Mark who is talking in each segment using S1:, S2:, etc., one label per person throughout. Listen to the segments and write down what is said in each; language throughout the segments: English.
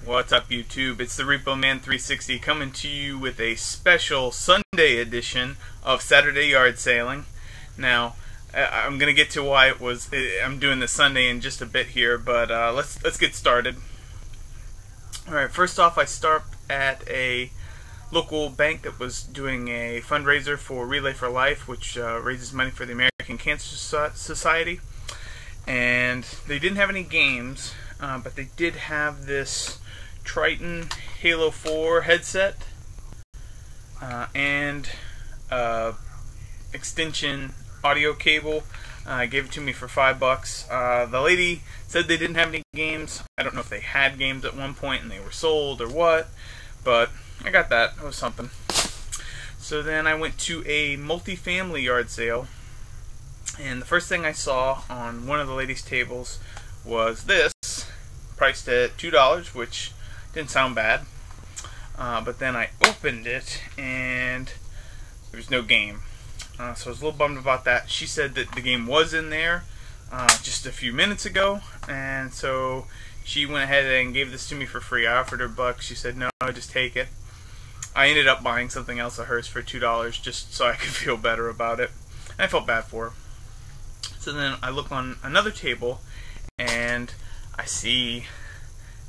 S1: What's up, YouTube? It's the Repo Man 360 coming to you with a special Sunday edition of Saturday Yard Sailing. Now, I'm gonna get to why I'm doing this Sunday in just a bit here, but let's get started. All right, first off, I start at a local bank that was doing a fundraiser for Relay for Life, which raises money for the American Cancer Society. And they didn't have any games, but they did have this Triton Halo 4 headset and extension audio cable. Gave it to me for $5. The lady said they didn't have any games. I don't know if they had games at one point and they were sold or what, but I got that. It was something. So then I went to a multi-family yard sale, and the first thing I saw on one of the ladies' tables was this, priced at $2, which didn't sound bad. But then I opened it and there was no game. So I was a little bummed about that. She said that the game was in there just a few minutes ago, and so she went ahead and gave this to me for free. I offered her $1. She said no, just take it. I ended up buying something else of hers for $2 just so I could feel better about it. And I felt bad for her. So then I look on another table and I see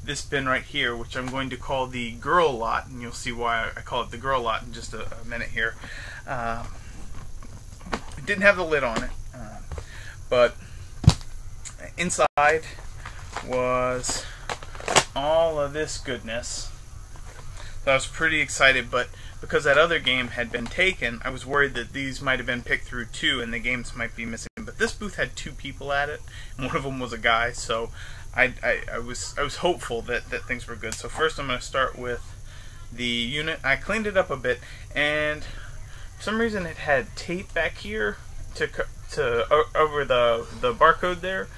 S1: this bin right here, which I'm going to call the girl lot, and you'll see why I call it the girl lot in just a minute here. It didn't have the lid on it, but inside was all of this goodness. So I was pretty excited, but because that other game had been taken, I was worried that these might have been picked through too, and the games might be missing. But this booth had 2 people at it, and one of them was a guy, so I was hopeful that things were good. So first I'm going to start with the unit. I cleaned it up a bit, and for some reason it had tape back here to over the barcode there,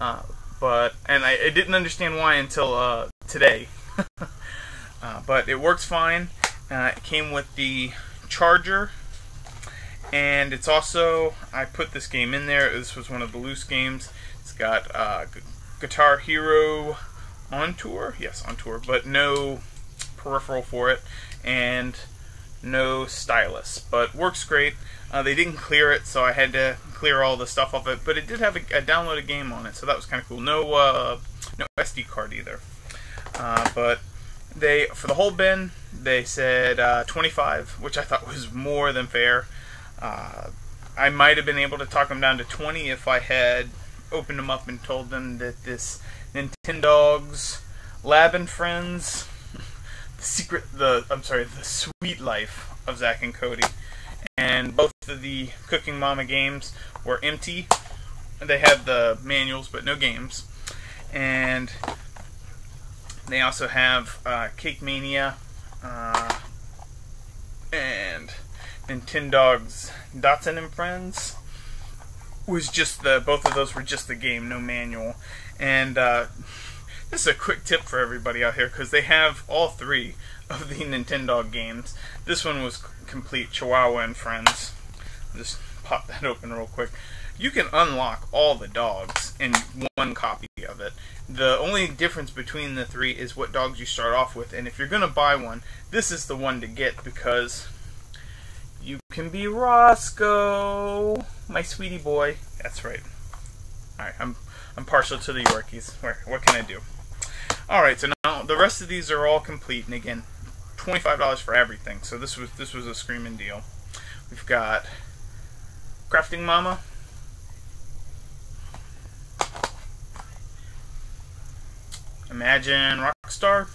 S1: and I didn't understand why until today. But it works fine. It came with the charger, and it's also, I put this game in there. This was one of the loose games. It's got Guitar Hero on tour, yes, on tour, but no peripheral for it, and no stylus, but works great. They didn't clear it, so I had to clear all the stuff off it, but it did have a downloaded game on it, so that was kind of cool. No SD card either. But for the whole bin, they said $25, which I thought was more than fair. I might have been able to talk them down to $20 if I had opened them up and told them that this Nintendogs Lab and Friends, the Sweet Life of Zack and Cody, and both of the Cooking Mama games were empty. They have the manuals but no games, and they also have Cake Mania and Nintendogs Dotson and Friends. Was just both of those were just the game, no manual. And this is a quick tip for everybody out here, because they have all 3 of the Nintendog games. This one was complete, Chihuahua and Friends. Just pop that open real quick. You can unlock all the dogs in one copy of it. The only difference between the 3 is what dogs you start off with, and if you're gonna buy one, this is the one to get, because you can be Roscoe, my sweetie boy. That's right. All right, I'm partial to the Yorkies. What can I do? All right, so now the rest of these are all complete, and again, $25 for everything. So this was a screaming deal. We've got Crafting Mama, Imagine Rockstar,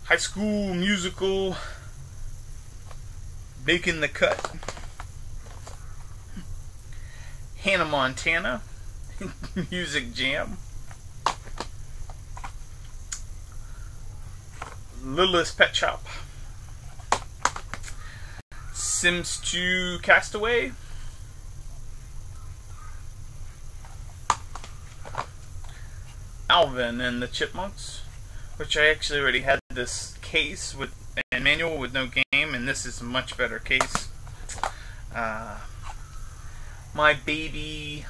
S1: High School Musical, Baking the Cut, Hannah Montana, Music Jam, Littlest Pet Shop, Sims 2 Castaway, Alvin and the Chipmunks, which I actually already had this case with and manual with no game, and this is a much better case. My Baby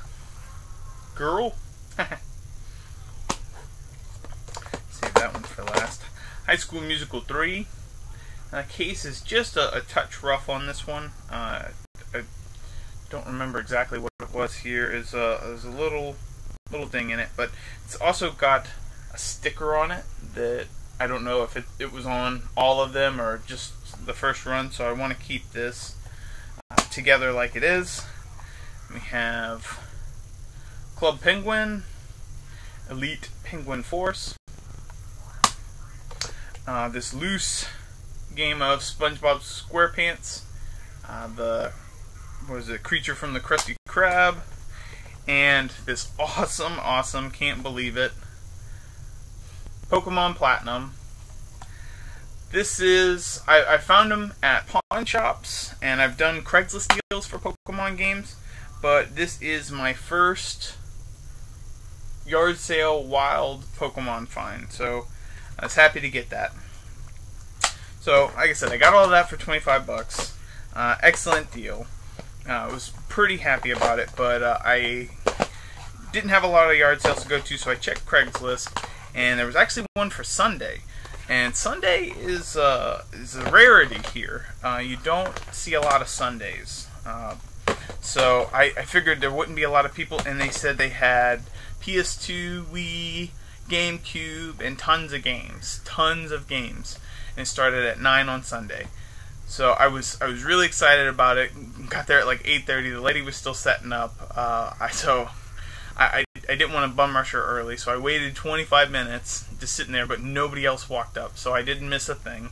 S1: girl. Save that one for last. High School Musical 3. Case is just a touch rough on this one. I don't remember exactly what it was here. There's a little thing in it, but it's also got a sticker on it that I don't know if it was on all of them or just the first run, so I want to keep this together like it is. We have Club Penguin, Elite Penguin Force, this loose game of SpongeBob SquarePants, Creature from the Krusty Krab, and this awesome, can't believe it, Pokemon Platinum. This is, I found them at pawn shops, and I've done Craigslist deals for Pokemon games, but this is my first yard sale wild Pokemon find, so I was happy to get that. So, like I said, I got all of that for 25 bucks. Excellent deal. I was pretty happy about it, but I didn't have a lot of yard sales to go to, so I checked Craigslist, and there was actually one for Sunday. And Sunday is a rarity here. You don't see a lot of Sundays. So I figured there wouldn't be a lot of people, and they said they had PS2, Wii, GameCube, and tons of games. And it started at 9 on Sunday. So I was really excited about it. Got there at like 8:30. The lady was still setting up. I didn't want to bum rush her early, so I waited 25 minutes just sitting there, but nobody else walked up, so I didn't miss a thing.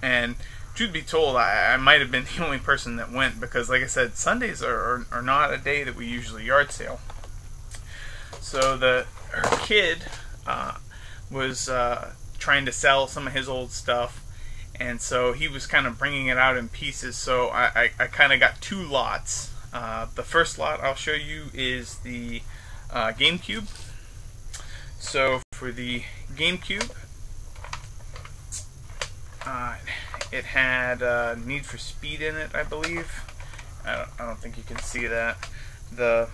S1: And truth be told, I might have been the only person that went, because like I said, Sundays are not a day that we usually yard sale. So her kid was trying to sell some of his old stuff, and so he was kind of bringing it out in pieces, so I kind of got two lots. The first lot I'll show you is the GameCube. So for the GameCube, it had Need for Speed in it, I believe. I don't think you can see that. The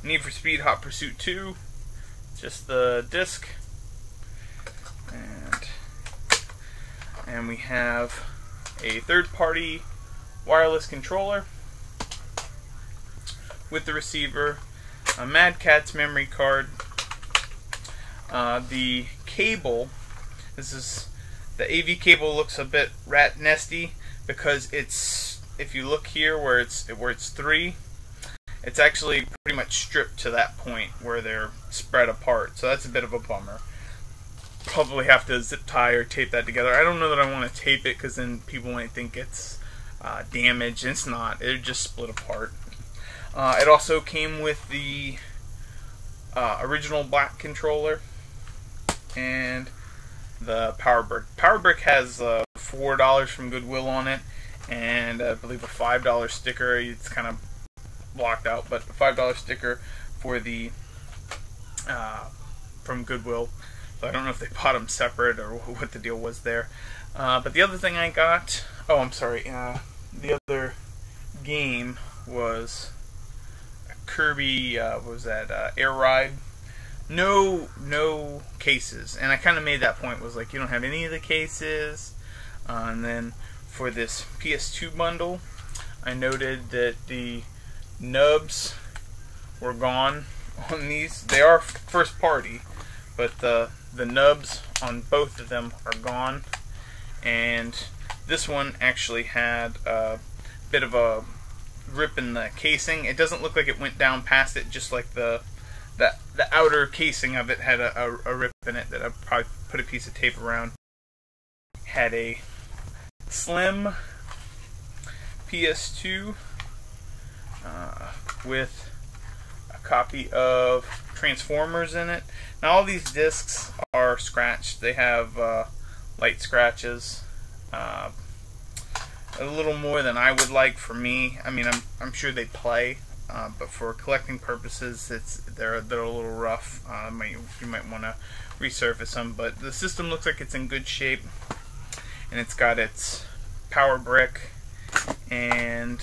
S1: Need for Speed Hot Pursuit 2, just the disc, and we have a third-party wireless controller with the receiver, a Mad Catz memory card, the cable. This is the AV cable. Looks a bit rat nesty because it's, if you look here where it's 3, it's actually pretty much stripped to that point where they're spread apart. So that's a bit of a bummer. Probably have to zip tie or tape that together. I don't know that I want to tape it because then people might think it's damaged. It's not. It just split apart. It also came with the original black controller and the power brick. Power brick has $4 from Goodwill on it, and I believe a $5 sticker. It's kind of blocked out, but a $5 sticker for the from Goodwill. So I don't know if they bought them separate or what the deal was there. But the other thing I got, oh, I'm sorry, the other game was Kirby, what was that, Air Ride. No cases, and I kind of made that point, was like, you don't have any of the cases. And then for this PS2 bundle, I noted that the nubs were gone on these. They are first party, but the nubs on both of them are gone. And this one actually had a bit of a rip in the casing. It doesn't look like it went down past it, just like the outer casing of it had a rip in it that I probably put a piece of tape around. Had a slim PS2 with a copy of Transformers in it. Now all these discs are scratched. They have light scratches. A little more than I would like for me. I mean, I'm sure they play, but for collecting purposes, they're a little rough. You might want to resurface them. But the system looks like it's in good shape, and it's got its power brick and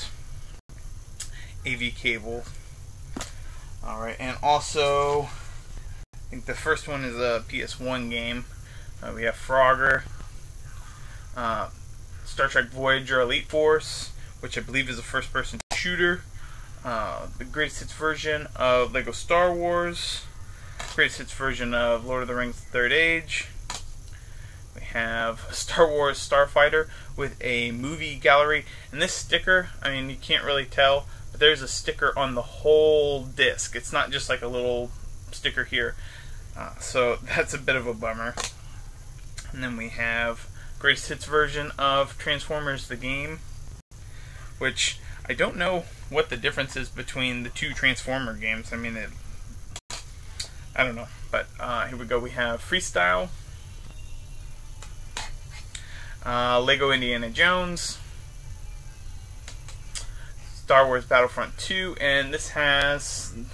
S1: AV cable. Alright, and also, I think the first one is a PS1 game. We have Frogger, Star Trek Voyager Elite Force, which I believe is a first-person shooter, the greatest hits version of Lego Star Wars, greatest hits version of Lord of the Rings Third Age. We have Star Wars Starfighter with a movie gallery, and this sticker, I mean, you can't really tell, but there's a sticker on the whole disc. It's not just like a little sticker here, so that's a bit of a bummer. And then we have greatest hits version of Transformers the game, which I don't know what the difference is between the two Transformer games. I mean, I don't know, but here we go. We have Freestyle, Lego Indiana Jones, Star Wars Battlefront 2, and this has the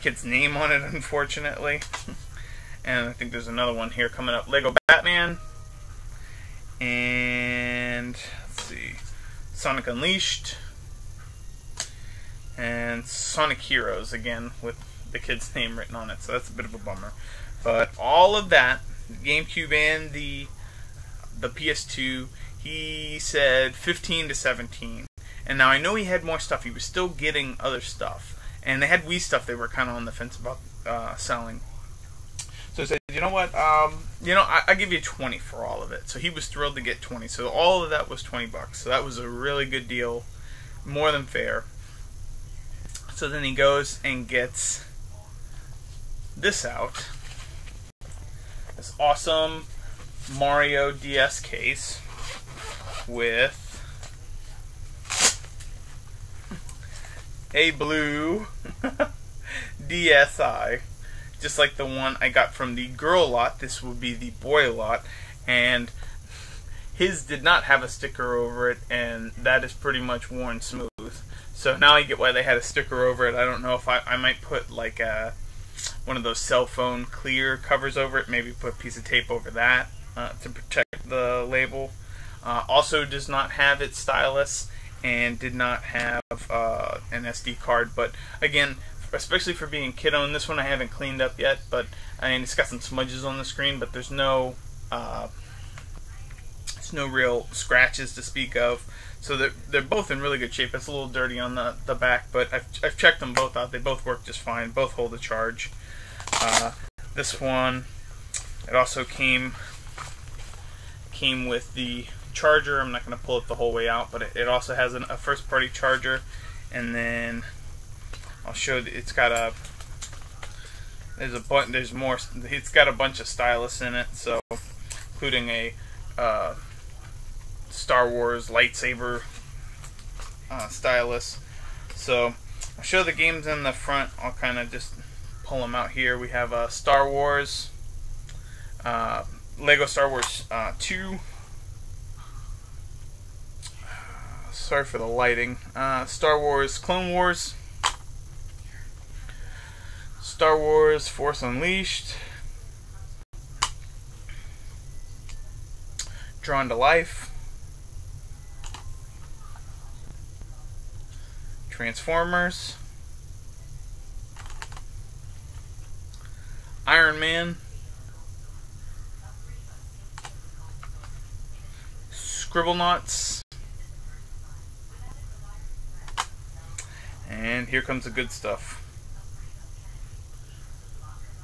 S1: kid's name on it, unfortunately. And I think there's another one here coming up. Lego Batman, and let's see, Sonic Unleashed, and Sonic Heroes, again with the kid's name written on it, so that's a bit of a bummer. But all of that, GameCube and the PS2, he said 15 to 17. And now I know he had more stuff. He was still getting other stuff, and they had Wii stuff they were kind of on the fence about selling. So I said, you know what, I give you 20 for all of it. So he was thrilled to get 20. So all of that was 20 bucks. So that was a really good deal, more than fair. So then he goes and gets this out, this awesome Mario DS case with a blue DSi, just like the one I got from the girl lot. This would be the boy lot, and his did not have a sticker over it, and that is pretty much worn smooth. So now I get why they had a sticker over it. I don't know if I might put like one of those cell phone clear covers over it, maybe put a piece of tape over that to protect the label. Also does not have its stylus and did not have an SD card, but again, especially for being kid-owned, this one I haven't cleaned up yet, but I mean, it's got some smudges on the screen, but there's no real scratches to speak of. So they're both in really good shape. It's a little dirty on the back, but I've checked them both out. They both work just fine. Both hold a charge. This one, it also came with the charger. I'm not going to pull it the whole way out, but it also has a first-party charger. And then I'll show that it's got there's more. It's got a bunch of stylus in it, so including a Star Wars lightsaber stylus. So I'll show the games in the front. I'll kind of just pull them out here. We have Star Wars, Lego Star Wars 2. Sorry for the lighting. Star Wars Clone Wars, Star Wars Force Unleashed, Drawn to Life, Transformers, Iron Man, Scribblenauts, and here comes the good stuff.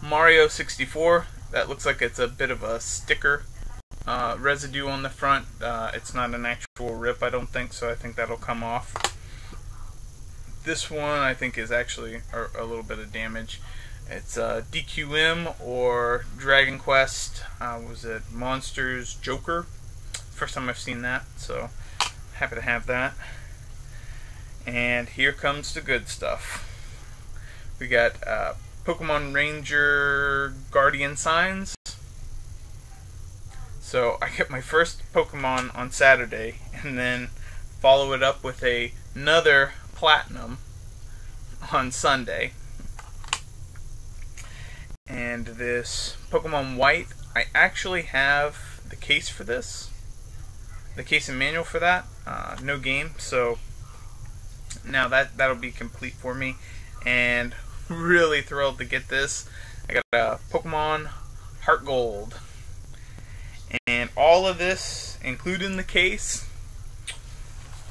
S1: Mario 64. That looks like it's a bit of a sticker residue on the front. It's not an actual rip, I don't think, so I think that'll come off. This one I think is actually a little bit of damage. It's DQM or Dragon Quest. Was it Monsters Joker? First time I've seen that, so happy to have that. And here comes the good stuff. We got Pokemon Ranger Guardian Signs. So I get my first Pokemon on Saturday, and then follow it up with another Platinum on Sunday. And this Pokemon White, I actually have the case for this, the case and manual for that. No game, so now that'll be complete for me. And really thrilled to get this. I got a Pokemon Heart Gold. And all of this, including the case,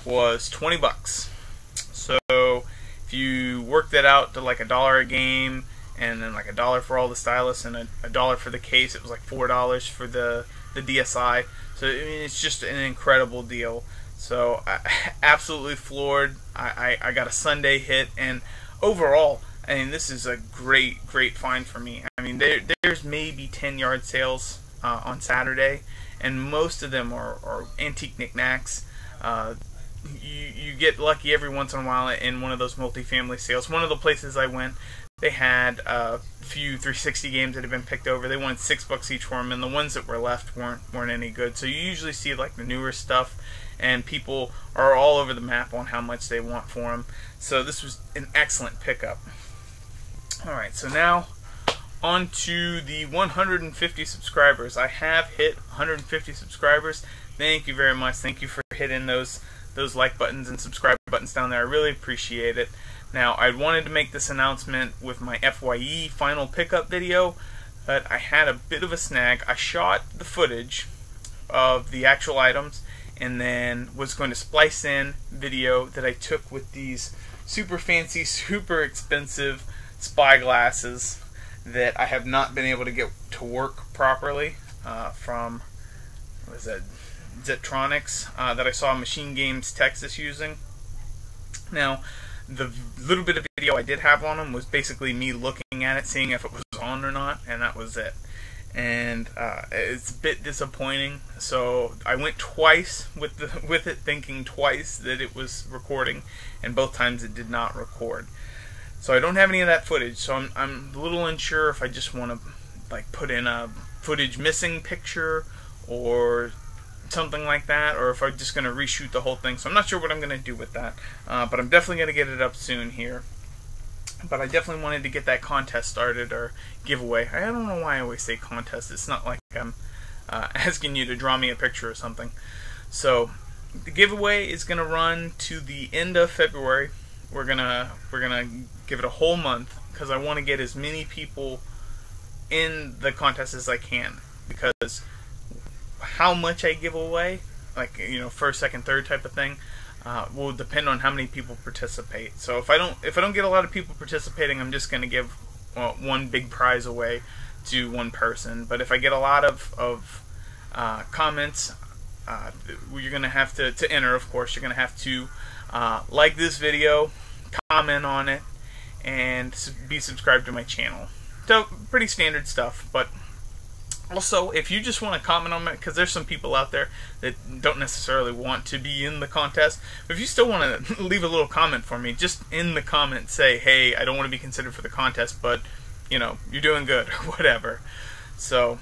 S1: was 20 bucks. So if you work that out to like $1 a game, and then like $1 for all the stylus and a $1 for the case, it was like $4 for the DSi. So I mean, it's just an incredible deal. So absolutely floored. I got a Sunday hit, and overall, I mean, this is a great find for me. I mean, there's maybe 10 yard sales on Saturday, and most of them are antique knickknacks. You get lucky every once in a while in one of those multifamily sales. One of the places I went, they had a few 360 games that had been picked over. They wanted $6 each for them, and the ones that were left weren't any good. So you usually see like the newer stuff, and people are all over the map on how much they want for them. So this was an excellent pickup. Alright, so now on to the 150 subscribers. I have hit 150 subscribers. Thank you very much. Thank you for hitting those like buttons and subscribe buttons down there. I really appreciate it. Now, I wanted to make this announcement with my FYE final pickup video, but I had a bit of a snag. I shot the footage of the actual items and then was going to splice in video that I took with these super fancy, super expensive spy glasses that I have not been able to get to work properly from, what is that, Zetronics, that I saw Machine Games Texas using. Now, the little bit of video I did have on them was basically me looking at it, seeing if it was on or not, and that was it. And it's a bit disappointing. So I went twice with it, thinking twice that it was recording, and both times it did not record. So I don't have any of that footage. So I'm a little unsure if I just want to like put in a footage missing picture or something like that, or if I'm just going to reshoot the whole thing. So I'm not sure what I'm going to do with that, but I'm definitely going to get it up soon here. But I definitely wanted to get that contest started, or giveaway. I don't know why I always say contest. It's not like I'm asking you to draw me a picture or something. So the giveaway is going to run to the end of February. We're gonna give it a whole month because I want to get as many people in the contest as I can, because how much I give away, like, you know, first, second, third type of thing, will depend on how many people participate. So if I don't get a lot of people participating, I'm just going to give one big prize away to one person. But if I get a lot of comments, you're going to have to enter. Of course, you're going to have to like this video, comment on it, and be subscribed to my channel. So pretty standard stuff. But also, if you just want to comment on it, because there's some people out there that don't necessarily want to be in the contest, but if you still want to leave a little comment for me, just in the comment say, hey, I don't want to be considered for the contest, but, you know, you're doing good, or whatever. So,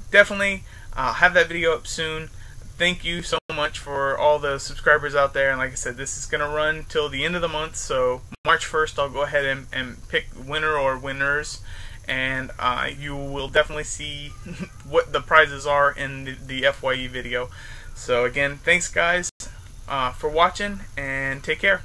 S1: definitely have that video up soon. Thank you so much for all the subscribers out there, and like I said, this is going to run till the end of the month, so March 1st I'll go ahead and pick winner or winners, and you will definitely see what the prizes are in the FYE video. So again, thanks guys for watching, and take care.